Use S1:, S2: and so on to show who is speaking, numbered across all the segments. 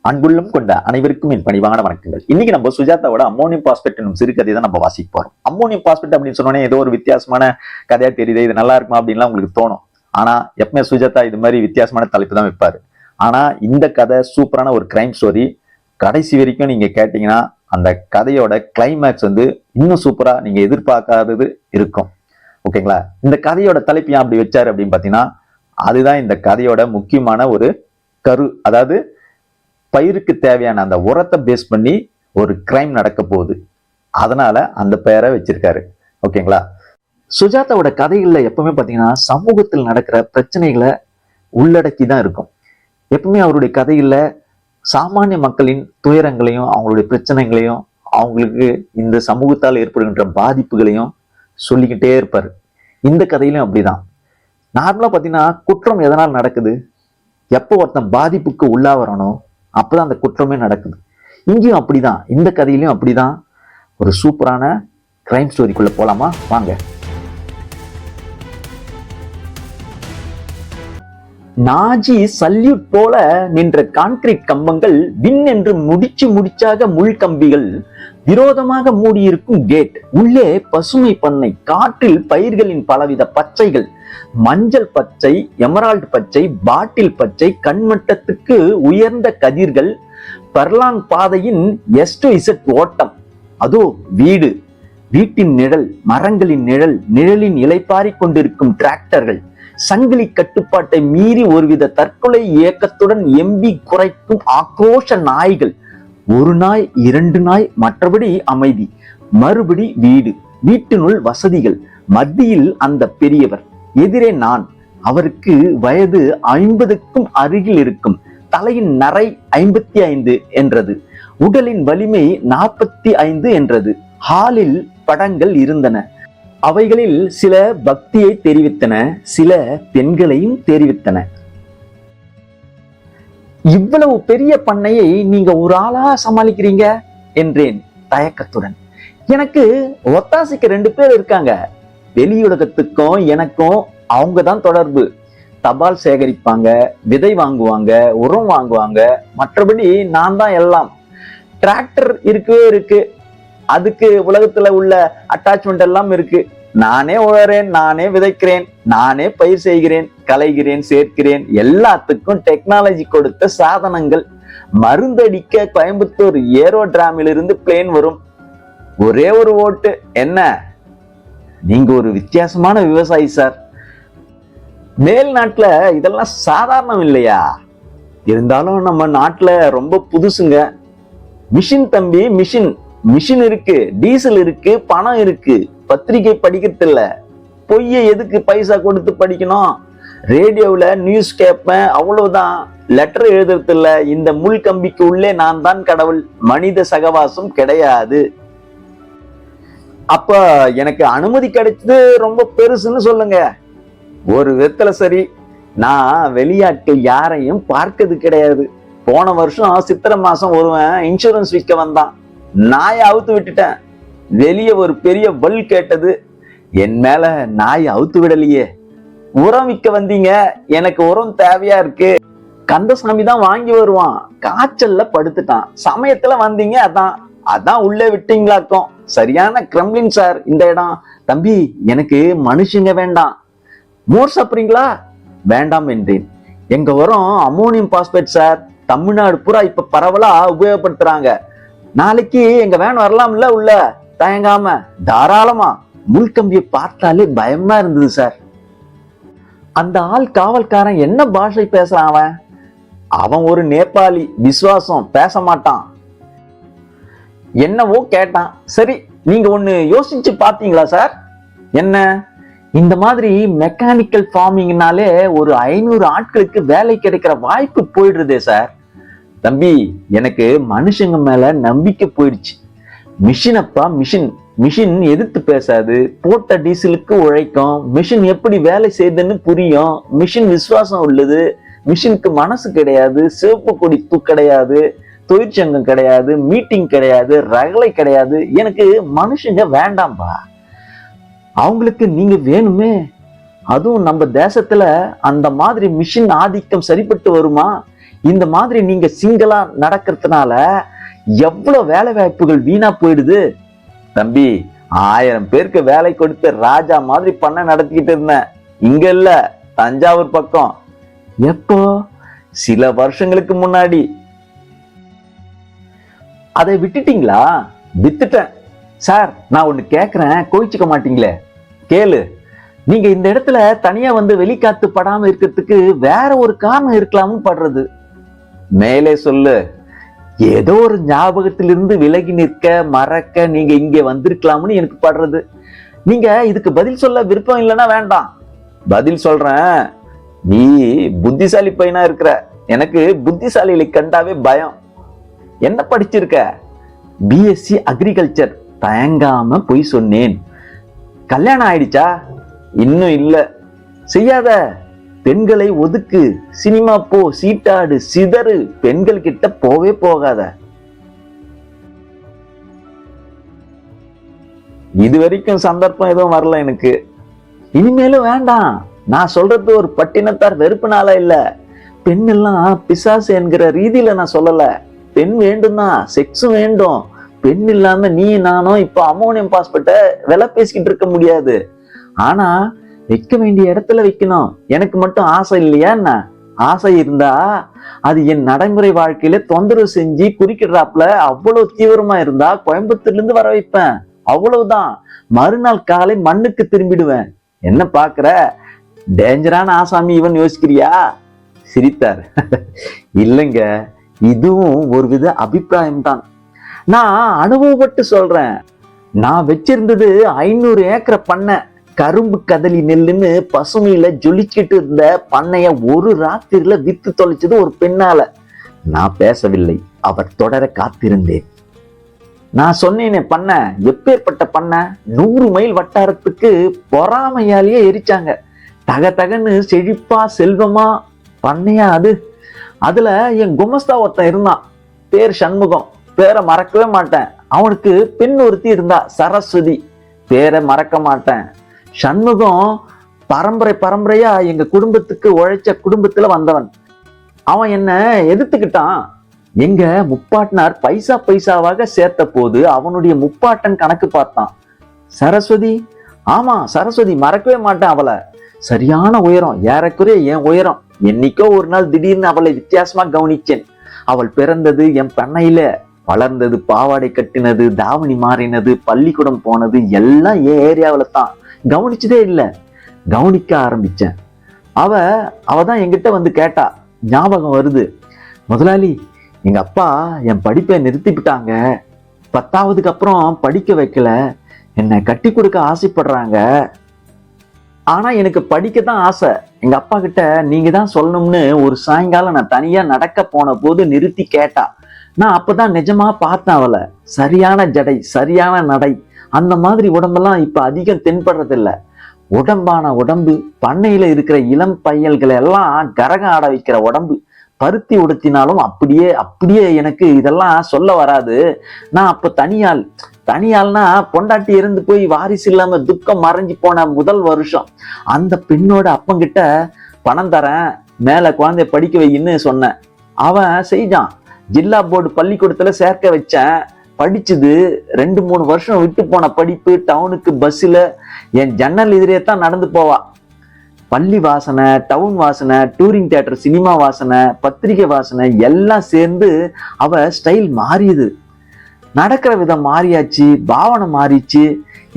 S1: அன்புள்ளம் கொண்ட அனைவருக்கும் என் பணிவான வணக்கங்கள். இன்னைக்கு நம்ம சுஜாதாவோட அம்மோனியம் பாஸ்பேட் என்னும் சிறுகதை தான் நம்ம வாசிக்க போறோம். அம்மோனியம் பாஸ்பேட் அப்படின்னு சொன்னோன்னே ஏதோ ஒரு வித்தியாசமான கதையா தெரியுது, இது நல்லா இருக்குமா அப்படின்லாம் உங்களுக்கு தோணும். ஆனா எப்பவுமே சுஜாதா இது மாதிரி வித்தியாசமான தலைப்பு தான் வைப்பாரு. ஆனா இந்த கதை சூப்பரான ஒரு கிரைம் ஸ்டோரி. கடைசி வரைக்கும் நீங்க கேட்டீங்கன்னா அந்த கதையோட கிளைமேக்ஸ் இன்னும் சூப்பரா நீங்க எதிர்பார்க்காதது இருக்கும். ஓகேங்களா? இந்த கதையோட தலைப்பு ஏன் அப்படி வச்சாரு அப்படின்னு பாத்தீங்கன்னா, அதுதான் இந்த கதையோட முக்கியமான ஒரு கரு. அதாவது பயிருக்கு தேவையான அந்த உரத்தை பேஸ் பண்ணி ஒரு கிரைம் நடக்க போகுது, அதனால அந்த பெயரை வச்சிருக்காரு. ஓகேங்களா? சுஜாதாவோட கதைகள்ல எப்பவுமே பாத்தீங்கன்னா சமூகத்தில் நடக்கிற பிரச்சனைகளை உள்ளடக்கி தான் இருக்கும். எப்பவுமே அவருடைய கதைகள்ல சாமானிய மக்களின் துயரங்களையும் அவங்களுடைய பிரச்சனைகளையும் அவங்களுக்கு இந்த சமூகத்தால் ஏற்படுகின்ற பாதிப்புகளையும் சொல்லிக்கிட்டே இருப்பாரு. இந்த கதையிலும் அப்படிதான். நார்மலா பாத்தீங்கன்னா குற்றம் எதனால் நடக்குது, எப்போ ஒருத்தன் பாதிப்புக்கு உள்ளா வரணும் அப்பதான் அந்த குற்றமே நடக்குது. இங்கேயும் அப்படிதான், இந்த கதையிலையும் அப்படிதான். ஒரு சூப்பரான கிரைம் ஸ்டோரிக்குள்ள போலாமா? வாங்க. நாஜி சல்யூட் போல நின்ற கான்கிரீட் கம்பங்கள், விண் என்று முடிச்சாக முள் கம்பிகள், விரோதமாக மூடியிருக்கும் கேட், உள்ளே பசுமை பண்ணை, காற்றில் பயிர்களின் பலவித பச்சைகள், மஞ்சள் பச்சை, எமரால்டு பச்சை, பாட்டில் பச்சை, கண்மட்டத்துக்கு உயர்ந்த கதிர்கள், பர்லாங் பாதையின் S-Z ஓட்டம், அதோ வீடு, வீட்டின் நிழல், மரங்களின் நிழல், நிழலின் இலைப்பாரி கொண்டிருக்கும் டிராக்டர்கள், சங்கிலி கட்டுப்பாட்டை மீறி ஒருவித தற்கொலை இயக்கத்துடன் எம்பி குறைக்கும் ஆக்ரோஷ நாய்கள், ஒரு நாய், இரண்டு நாய், மற்றபடி அமைதி, மறுபடி வீடு, வீட்டினுள் வசதிகள், மத்தியில் அந்த பெரியவர், எதிரே நான், அவருக்கு வயது 50க்கும் அருகில் இருக்கும், தலையின் நரை 55 என்றது, உடலின் வலிமை 45 என்றது. ஹாலில் படங்கள் இருந்தன. அவைகளில் சில பக்தியை தெரிவித்தன, சில பெண்களையும் தெரிவித்தன. இவ்வளவு பெரிய பண்ணையை நீங்க ஒரு ஆளா சமாளிக்கிறீங்க என்றேன் தயக்கத்துடன். எனக்கு ஒத்தாசைக்கு 2 பேர் இருக்காங்க. வெளியுலகத்துக்கும் எனக்கும் அவங்க தான் தொடர்பு. தபால் சேகரிப்பாங்க, விதை வாங்குவாங்க, உரம் வாங்குவாங்க, மற்றபடி நான் தான் எல்லாம். டிராக்டர் இருக்கவே இருக்கு, அதுக்கு உலகத்துல உள்ள அட்டாச்மெண்ட் எல்லாம் இருக்கு. நானே உழறேன், நானே விதைக்கிறேன், நானே பயிர் செய்கிறேன், களைகிறேன், சேர்க்கிறேன். எல்லாத்துக்கும் டெக்னாலஜி கொடுத்த சாதனங்கள். மருந்தடிக்க கோயம்புத்தூர் ஏரோடிராமிலிருந்து பிளேன் வரும். ஒரே ஒரு ஓட்டு. என்ன, நீங்க ஒரு வித்தியாசமான விவசாயி சார். மேல் நாட்டுல இதெல்லாம் சாதாரணம் இல்லையா? இருந்தாலும் நம்ம நாட்டுல ரொம்ப புதுசுங்க. மிஷின் தம்பி, மிஷின். மிஷின் இருக்கு, டீசல் இருக்கு, பணம் இருக்கு. பத்திரிகை படிக்கிறது இல்ல, பொய்ய எதுக்கு பைசா கொடுத்து படிக்கணும்? ரேடியோவில் நியூஸ் கேட்பேன், அவ்வளவுதான். லெட்டர் எழுதுறது இல்ல. இந்த முள் கம்பிக்கு உள்ளே நான் தான் கடவுள், மனித சகவாசம் கிடையாது. அப்ப எனக்கு அனுமதி கிடைச்சது ரொம்ப பெருசுன்னு சொல்லுங்க. ஒரு விதத்துல சரி. நான் வெளியாட்கள் யாரையும் பார்க்கிறது கிடையாது. போன வருஷம் சித்திரை மாசம் ஒருவன் இன்சூரன்ஸ் விற்க வந்தான். நாயை அவுத்து விட்டுட்டேன். வெளியே ஒரு பெரிய வல் கேட்டது. என் மேல நாய் அவுத்து விடலையே. உரம் விற்க வந்தீங்க, எனக்கு உரம் தேவையா இருக்கு. கந்தசாமி தான் வாங்கி வருவான். காய்ச்சல்ல படுத்துட்டான். சமயத்துல வந்தீங்க, அதான் உள்ளே விட்டீங்களாக்கும். சரியான கிரம்லின் சார் இந்த இடம். தம்பி, எனக்கு மனுஷங்க வேண்டாம். மோர் சாப்பிடுறீங்களா? வேண்டாம் என்றேன். எங்க உரம் அம்மோனியம் பாஸ்பேட் சார். தமிழ்நாடு பூரா இப்ப பரவலா உபயோகப்படுத்துறாங்க. நாளைக்கு எங்க வேன் வரலாம்ல உள்ள? தயங்காம, தாராளமா. முள்கம்பியை பார்த்தாலே பயமா இருந்தது சார். அந்த ஆள் காவல்காரன் என்ன பாஷை பேசுறான்? அவன் ஒரு நேபாளி, விசுவாசம், பேச மாட்டான். என்னவோ கேட்டான். சரி, நீங்க ஒண்ணு யோசிச்சு பாத்தீங்களா சார்? என்ன, இந்த மாதிரி மெக்கானிக்கல் ஃபார்மிங்னாலே ஒரு 500 ஆட்களுக்கு வேலை கிடைக்கிற வாய்ப்பு போயிடுறதே சார். தம்பி, எனக்கு மனுஷங்க மேல நம்பிக்கை போயிடுச்சு. மிஷின் அப்பா, மிஷின். மிஷின் எதிர்த்து பேசாது. போட்ட டீசலுக்கு உழைக்கும். மிஷின் எப்படி வேலை செய்யுதுன்னு புரியும். மிஷின் விசுவாசம் உள்ளது. மிஷினுக்கு மனசு கிடையாது, சிவப்பு கொடிப்பு கிடையாது, தொழிற்சங்கம் கிடையாது, மீட்டிங் கிடையாது, ரகலை கிடையாது. எனக்கு மனுஷங்க வேண்டாம்பா. அவங்களுக்கு நீங்க வேணுமே. அதுவும் நம்ம தேசத்துல அந்த மாதிரி மிஷின் ஆதிக்கம் சரிப்பட்டு வருமா? இந்த மாதிரி நீங்க சிங்கிளா நடக்கிறதுனால எவ்வளவு வேலை வாய்ப்புகள் வீணா போயிடுது. தம்பி, 1000 பேருக்கு வேலை கொடுத்து ராஜா மாதிரி பண்ண நடத்திக்கிட்டு இருந்தேன். இங்க இல்ல, தஞ்சாவூர் பக்கம். எப்போ? சில வருஷங்களுக்கு முன்னாடி. அதை விட்டுட்டீங்களா? வித்துட்டேன் சார். நான் ஒண்ணு கேக்குறேன், கோயிச்சுக்க மாட்டீங்களே? கேளு. நீங்க இந்த இடத்துல தனியா வந்து வெளிக்காத்து படாம இருக்கிறதுக்கு வேற ஒரு காரணம் இருக்கலாம்னு படுறது. மேலே சொல்லு. ஏதோ ஒரு ஞாபகத்திலிருந்து விலகி நிற்க, மறக்க நீங்க இங்க வந்திருக்கலாம்னு எனக்கு படுறது. நீங்க இதுக்கு பதில் சொல்ல விருப்பம் இல்லைன்னா வேண்டாம். பதில் சொல்றேன். நீ புத்திசாலி பையனா இருக்கிற. எனக்கு புத்திசாலிகளை கண்டாவே பயம். என்ன படிச்சிருக்க? BSc agriculture. தயங்காம பொய் சொன்னேன். கல்யாணம் ஆயிடுச்சா? இன்னும் இல்ல. செய்யாத. பெண்களை ஒதுக்கு. சினிமா போ, சீட்டாடு, சிதறு. பெண்கள் கிட்ட போவே போகாத. இது வரைக்கும் சந்தர்ப்பம் எதுவும் வரல எனக்கு. இனிமேலும் வேண்டாம். நான் சொல்றது ஒரு பட்டினத்தார் வெறுப்புனால இல்ல. பெண் எல்லாம் பிசாசு என்கிற ரீதியில நான் சொல்லல. பெண் வேண்டும் தான், செக்ஸும் வேண்டும். பெண் இல்லாம நீ நானும் இப்ப அம்மோனியம் பாஸ்பேட்டை விலை பேசிக்கிட்டு இருக்க முடியாது. ஆனா வைக்க வேண்டிய இடத்துல வைக்கணும். எனக்கு மட்டும் ஆசை இல்லையா என்ன? ஆசை இருந்தா அது என் நடைமுறை வாழ்க்கையில தொந்தரவு செஞ்சு குறிக்கிறாப்புல அவ்வளவு தீவிரமா இருந்தா கோயம்புத்தூர்ல இருந்து வர வைப்பேன். அவ்வளவுதான். மறுநாள் காலை மண்ணுக்கு திரும்பிடுவேன். என்ன பாக்குற? டேஞ்சரான ஆசாமி இவன் யோசிக்கிறியா? சிரித்தார். இல்லைங்க, இதுவும் ஒரு வித அபிப்பிராயம் தான். நான் அனுபவப்பட்டு சொல்றேன். நான் வச்சிருந்தது 500 ஏக்கரை பண்ணை. கரும்பு கதலி நெல்லுன்னு பசுமையில ஜொலிச்சிட்டு இருந்த பண்ணைய ஒரு ராத்திரில வித்து தொலைச்சது ஒரு பெண்ணால. நான் பேசவில்லை. அவர் தொடர காத்திருந்தேன். நான் சொன்னேனே, பண்ண எப்பேற்பட்ட பண்ண? 100 மைல் வட்டாரத்துக்கு பொறாமையாலேயே எரிச்சாங்க. தக தகன்னு செழிப்பா செல்வமா பண்ணையா அது. அதுல என் குமஸ்தா ஒருத்தன் இருந்தான். பேர் சண்முகம். பேரை மறக்கவே மாட்டேன். அவனுக்கு பெண் ஒருத்தி இருந்தா, சரஸ்வதி. பேரை மறக்க மாட்டேன். சண்முகம் பரம்பரையா எங்க குடும்பத்துக்கு உழைச்ச குடும்பத்துல வந்தவன். அவன் என்ன எதிர்த்துக்கிட்டான். எங்க முப்பாட்டனார் பைசாவாக சேர்த்த போது அவனுடைய முப்பாட்டன் கணக்கு பார்த்தான். சரஸ்வதி, ஆமா சரஸ்வதி, மறக்கவே மாட்டேன் அவளை. சரியான உயரம், ஏறக்குறைய என் உயரம். என்னைக்கோ ஒரு நாள் திடீர்னு அவளை வித்தியாசமா கவனிச்சேன். அவள் பிறந்தது என் பண்ணையில, வளர்ந்தது, பாவாடை கட்டினது, தாவணி மாறினது, பள்ளிக்கூடம் போனது எல்லாம் என் ஏரியாவில தான். கவனிச்சதே இல்லை. கவனிக்க ஆரம்பிச்சேன். அவ தான் என்கிட்ட வந்து கேட்டா. ஞாபகம் வருது. முதலாளி, எங்க அப்பா என் படிப்பை நிறுத்திவிட்டாங்க. 10ஆவதுக்கு அப்புறம் படிக்க வைக்கல. என்னை கட்டி கொடுக்க ஆசைப்படுறாங்க. ஆனா எனக்கு படிக்கத்தான் ஆசை. எங்க அப்பா கிட்ட நீங்க தான் சொல்லணும்னு ஒரு சாயங்காலம் நான் தனியா நடக்க போன போது நிறுத்தி கேட்டா. நான் அப்பதான் நிஜமா பார்த்தேன் அவளை. சரியான ஜடை, சரியான நடை. அந்த மாதிரி உடம்பெல்லாம் இப்ப அதிகம் தென்படுறதில்ல. உடம்பான உடம்பு. பண்ணையில இருக்கிற இளம் பையல்களை எல்லாம் கரகம் ஆட வைக்கிற உடம்பு. பருத்தி உடுத்தினாலும் அப்படியே எனக்கு இதெல்லாம் சொல்ல வராது. நான் அப்ப தனியாள்னா பொண்டாட்டி இருந்து போய் வாரிசு இல்லாம துக்கம் மறைஞ்சு போன முதல் வருஷம். அந்த பெண்ணோட அப்பங்கிட்ட பணம் தரேன், மேல குழந்தைய படிக்க வைன்னு சொன்னேன். அவன் செஞ்சான். ஜில்லா போர்டு பள்ளிக்கூடத்துல சேர்க்க வச்சேன். படிச்சுது. 2-3 வருஷம் விட்டு போன படிப்பு. டவுனுக்கு பஸ்ஸில் என் ஜன்னல் எதிரே தான் நடந்து போவா. பள்ளி வாசனை, டவுன் வாசனை, டூரிங் தியேட்டர் சினிமா வாசனை, பத்திரிகை வாசனை எல்லாம் சேர்ந்து அவ ஸ்டைல் மாறியது. நடக்கிற விதம் மாறியாச்சு, பாவனை மாறிச்சு.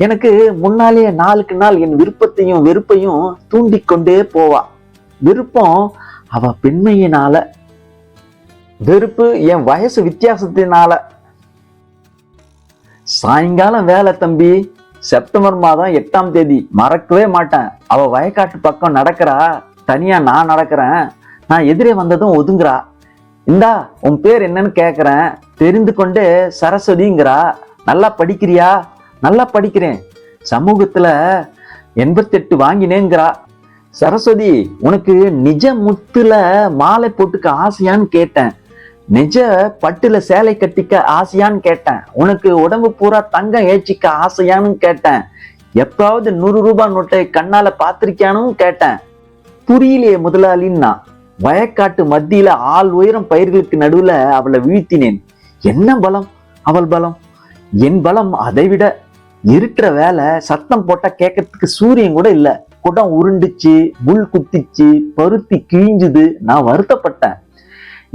S1: எனக்கு முன்னாலேயே நாளுக்கு நாள் என் விருப்பத்தையும் வெறுப்பையும் தூண்டிக்கொண்டே போவா. விருப்பம் அவ பெண்மையினால, வெறுப்பு என் வயசு வித்தியாசத்தினால. சாயங்காலம் வேலை தம்பி. செப்டம்பர் மாதம் 8ஆம் தேதி. மறக்கவே மாட்டேன். அவ வயக்காட்டு பக்கம் நடக்கிறா. தனியா நான் நடக்கிறேன். நான் எதிரே வந்ததும் ஒதுங்குறா. இந்தா உன் பேர் என்னன்னு கேக்குறேன். தெரிந்து கொண்டே சரஸ்வதிங்கிறா. நல்லா படிக்கிறியா? நல்லா படிக்கிறேன். சமூகத்துல 88 வாங்கினேங்கிறா. சரஸ்வதி, உனக்கு நிஜ முத்துல மாலை போட்டுக்க ஆசையான்னு கேட்டேன். நிஜ பட்டுல சேலை கட்டிக்க ஆசையான்னு கேட்டேன். உனக்கு உடம்பு பூரா தங்கம் ஏச்சிக்க ஆசையான்னு கேட்டேன். எப்பாவது 100 ரூபாய் நோட்டை கண்ணால பாத்திருக்கியானும் கேட்டேன். புரியலையே முதலாளின்னா. வயக்காட்டு மத்தியில ஆள் உயரம் பயிர்களுக்கு நடுவுல அவளை வீழ்த்தினேன். என்ன பலம் அவள் பலம்! என் பலம் அதைவிட. இருக்கிற வேலை சத்தம் போட்டா கேட்கறதுக்கு சூரியன் கூட இல்ல. குடம் உருண்டுச்சு, முள் குத்திச்சு, பருத்தி கிழிஞ்சுது. நான் வருத்தப்பட்டேன்.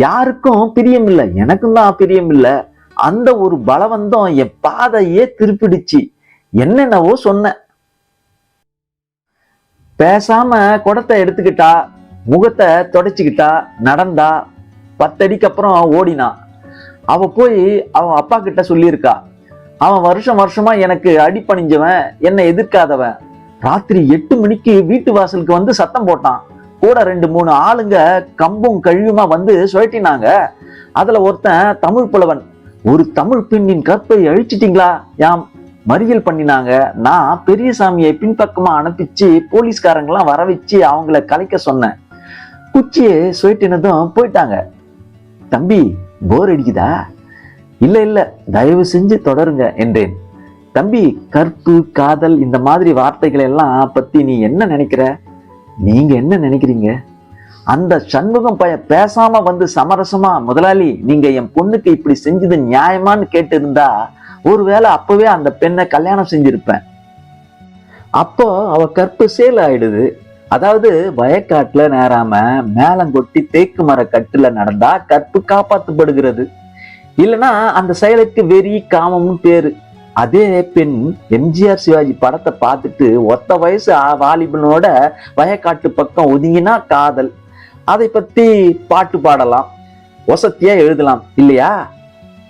S1: யாருக்கும் பிரியம் இல்லை, எனக்கும் தான் பிரியம் இல்லை. அந்த ஒரு பலவந்தம் என் பாதையே திருப்பிடுச்சு. என்னென்னவோ சொன்ன. பேசாம குடத்தை எடுத்துக்கிட்டா, முகத்தை தொடச்சுக்கிட்டா, நடந்தா. 10 அடிக்கு அப்புறம் ஓடினா. அவ போய் அவன் அப்பா கிட்ட சொல்லியிருக்கா, அவன் வருஷம் வருஷமா எனக்கு அடிப்பணிஞ்சவன், என்னை எதிர்க்காதவன். ராத்திரி 8 மணிக்கு வீட்டு வாசலுக்கு வந்து சத்தம் போட்டான். கூட 2-3 ஆளுங்க கம்பும் கழிவுமா வந்து சுழட்டினாங்க. அதுல ஒருத்தன் தமிழ் புலவன். ஒரு தமிழ் பெண்ணின் கற்பை அழிச்சிட்டீங்களா யாம் மறியல் பண்ணினாங்க. நான் பெரியசாமியை பின்பக்கமா அனுப்பிச்சு போலீஸ்காரங்கெல்லாம் வர வச்சு அவங்கள கலைக்க சொன்னேன். குச்சியை சுழட்டினதும் போயிட்டாங்க. தம்பி, போர் அடிக்குதா? இல்ல இல்ல, தயவு செஞ்சு தொடருங்க என்றேன். தம்பி, கற்பு, காதல் இந்த மாதிரி வார்த்தைகள் எல்லாம் பத்தி நீ என்ன நினைக்கிற? நீங்க என்ன நினைக்கிறீங்க? அந்த சண்முகம் பேசாம வந்து சமரசமா, முதலாளி நீங்க என் பொண்ணுக்கு இப்படி செஞ்சது நியாயமான்னு கேட்டு இருந்தா ஒருவேளை அப்பவே அந்த பெண்ணை கல்யாணம் செஞ்சிருப்பேன். அப்போ அவ கற்பு சேல் ஆயிடுது. அதாவது வயக்காட்டுல நேராம மேலங்கொட்டி தேக்கு மர கட்டுல நடந்தா கற்பு காப்பாற்றப்படுகிறது. இல்லைன்னா அந்த செயலுக்கு வெறி, காமம்னு பேரு. அதே பெண் எம்ஜிஆர் சிவாஜி படத்தை பார்த்துட்டு ஒத்த வயசு வாலிபனோட வயக்காட்டு பக்கம் ஒதுங்கினா காதல். அதை பத்தி பாட்டு பாடலாம், வசத்தியா எழுதலாம் இல்லையா?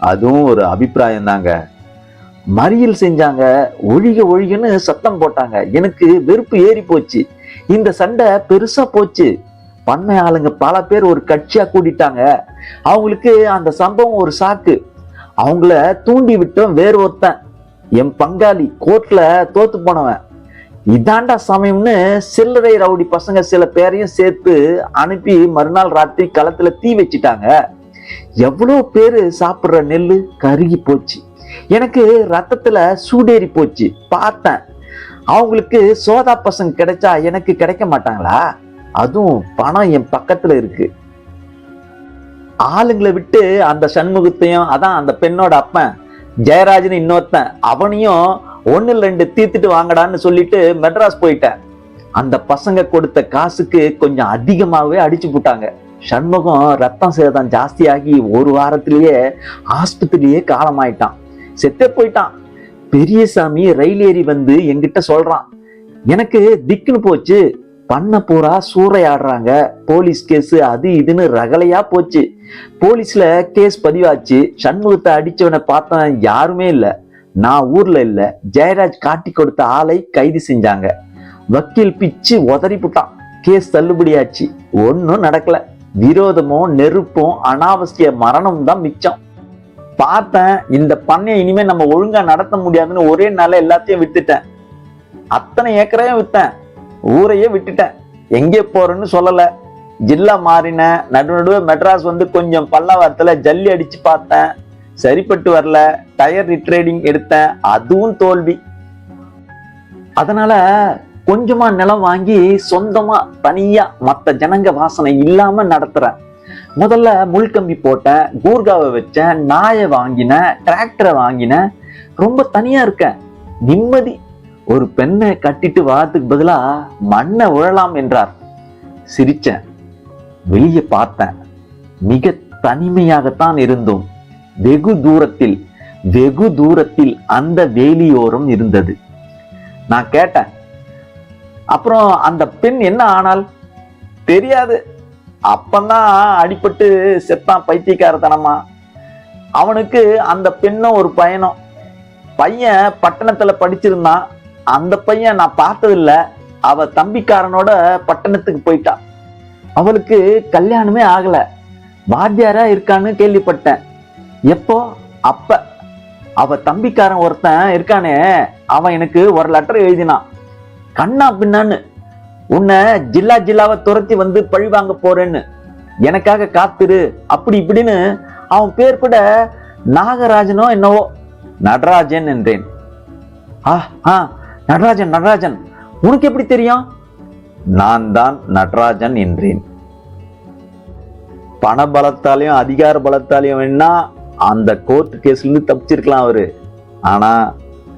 S1: அதுவும் ஒரு அபிப்பிராயம் தாங்க. மறியல் செஞ்சாங்க, ஒழிக ஒழிகன்னு சத்தம் போட்டாங்க. எனக்கு வெறுப்பு ஏறி போச்சு. இந்த சண்டை பெருசா போச்சு. பண்ணை ஆளுங்க பல பேர் ஒரு கட்சியா கூட்டிட்டாங்க. அவங்களுக்கு அந்த சம்பவம் ஒரு சாக்கு. அவங்கள தூண்டி விட்டோம் வேறு ஒருத்தன், என் பங்காளி, கோர்ட்ல தோத்து போனவன். இதாண்டா சமயம்னு சில்லறை ரவுடி பசங்க சில பேரையும் சேர்த்து அனுப்பி மறுநாள் ராத்திரி களத்துல தீ வச்சிட்டாங்க. எவ்வளோ பேரு சாப்பிடுற நெல்லு கருகி போச்சு. எனக்கு ரத்தத்துல சூடேறி போச்சு. பார்த்தேன், அவங்களுக்கு சோதா பசங்க கிடைச்சா எனக்கு கிடைக்க மாட்டாங்களா? அதுவும் பணம் என் பக்கத்துல இருக்கு. ஆளுங்களை விட்டு அந்த சண்முகத்தையும், அதான் அந்த பெண்ணோட அப்பன் ஜெயராஜன் இன்னொருத்தன், அவனையும் 1-2 தீர்த்துட்டு வாங்கடான்னு சொல்லிட்டு மெட்ராஸ் போயிட்டேன். அந்த பசங்க கொடுத்த காசுக்கு கொஞ்சம் அதிகமாகவே அடிச்சு போட்டாங்க. சண்முகம் ரத்தம் சேதம் ஜாஸ்தியாகி 1 வாரத்திலேயே ஆஸ்பத்திரியே காலமாயிட்டான், செத்தே போயிட்டான். பெரியசாமி ரயில் ஏறி வந்து என்கிட்ட சொல்றான், எனக்கு திக்குன்னு போச்சு, பண்ண பூரா சூறையாடுறாங்க, போலீஸ் கேஸ் அது இதுன்னு ரகலையா போச்சு. போலீஸ்ல கேஸ் பதிவாச்சு. சண்முகத்தை அடிச்சவனை பார்த்தவன் யாருமே இல்ல. நான் ஊர்ல இல்ல. ஜெயராஜ் காட்டி கொடுத்த ஆளை கைது செஞ்சாங்க. வக்கீல் பிச்சு உதறி புட்டான். கேஸ் தள்ளுபடியாச்சு. ஒன்னும் நடக்கல. விரோதமும் நெருப்பும் அனாவசிய மரணம் தான் மிச்சம். பார்த்தேன், இந்த பண்ணையை இனிமே நம்ம ஒழுங்கா நடத்த முடியாதுன்னு ஒரே நாள எல்லாத்தையும் வித்துட்டேன். அத்தனை ஏக்கரையும் வித்தேன். ஊரையே விட்டுட்டேன். எங்கே போறேன்னு சொல்லல. ஜில்லா மாறின. நடுநடுவே மெட்ராஸ் வந்து கொஞ்சம் பல்லாவரத்துல ஜல்லி அடிச்சு பார்த்தேன், சரிப்பட்டு வரல. டயர் ரிட்ரேடிங் எடுத்தேன், அதுவும் தோல்வி. அதனால கொஞ்சமா நிலம் வாங்கி சொந்தமா தனியா மத்த ஜனங்க வாசனை இல்லாம நடத்துறேன். முதல்ல முள்கம்பி போட்டேன், கூர்காவை வச்சேன், நாயை வாங்கினேன், டிராக்டரை வாங்கினேன். ரொம்ப தனியா இருக்கேன், நிம்மதி. ஒரு பெண்ணை கட்டிட்டு வாரத்துக்கு பதிலா மண்ணை உழலாம் என்றார். சிரிச்சேன். வெளியே பார்த்தேன். மிக தனிமையாகத்தான் இருந்தோம். வெகு தூரத்தில் அந்த வேலியோரம் இருந்தது. நான் கேட்டேன், அப்புறம் அந்த பெண் என்ன ஆனால்? தெரியாது. அப்பந்தான் அடிபட்டு செத்தான் பைத்தியக்காரத்தனமா. அவனுக்கு அந்த பெண்ணும் ஒரு பையனும். பையன் பட்டணத்துல படிச்சிருந்தான். அந்த பையன் நான் பார்த்ததில்ல. அவ தம்பிக்காரனோட பட்டணத்துக்கு போயிட்டா. அவளுக்கு கல்யாணமே ஆகல. வாத்தியாரா இருக்கான்னு கேள்விப்பட்டேன். எப்போ? அப்ப. அவ தம்பிக்காரன் ஒருத்தன் இருக்கானே, அவன் எனக்கு ஒரு லெட்டர் எழுதினான். கண்ணா பின்னான்னு, உன்னை ஜில்லாவை துரத்தி வந்து பழி வாங்க போறேன்னு, எனக்காக காத்திரு, அப்படி இப்படின்னு. அவன் பேர் கூட நாகராஜனோ என்னவோ. நடராஜன் என்றேன். நடராஜன், உனக்கு எப்படி தெரியும்? நான் தான் நடராஜன் என்றேன். பண பலத்தாலையும் அதிகார பலத்தாலையும் வேணா அந்த கோர்ட் கேஸ்ல இருந்து தப்பிச்சிருக்கலாம் அவரு. ஆனா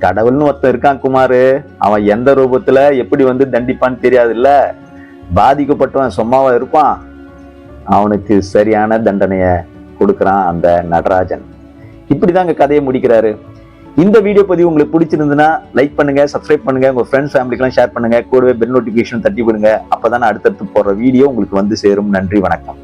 S1: கடவுள்னு ஒருத்தன் இருக்கான் குமாரு, அவன் எந்த ரூபத்துல எப்படி வந்து தண்டிப்பான்னு தெரியாது இல்ல. பாதிக்கப்பட்டவன் சும்மாவா இருப்பான், அவனுக்கு சரியான தண்டனைய கொடுக்கறான் அந்த நடராஜன். இப்படிதாங்க கதையை முடிக்கிறாரு. இந்த வீடியோ பதிவு உங்களுக்கு பிடிச்சிருந்ததுன்னா லைக் பண்ணுங்க, சப்ஸ்கிரைப் பண்ணுங்க, உங்க ஃப்ரெண்ட்ஸ் ஃபேமிலிக்கெல்லாம் ஷேர் பண்ணுங்க, கூடவே பெல் நோட்டிபிகேஷன் தட்டி விடுங்க. அப்பதான் அடுத்தடுத்து போடுற வீடியோ உங்களுக்கு வந்து சேரும். நன்றி, வணக்கம்.